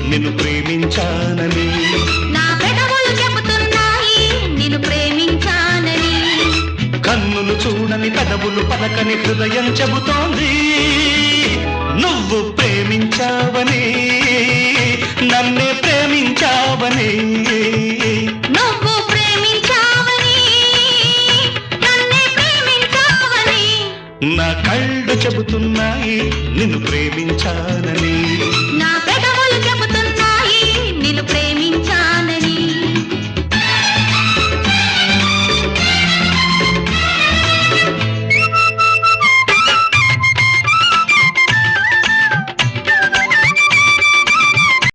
నిన్ను ప్రేమించానని. నా పెదవులు చెబుతున్నాయి నిన్ను ప్రేమించానని. కన్నులు చూడని పెదవులు పలకని హృదయం చెబుతోంది నువ్వు ప్రేమించావని, నన్నే ప్రేమించావని. నువ్వు ప్రేమించావని నన్నే ప్రేమించావని. నా కళ్ళు చెబుతున్నాయి నిన్ను ప్రేమించానని.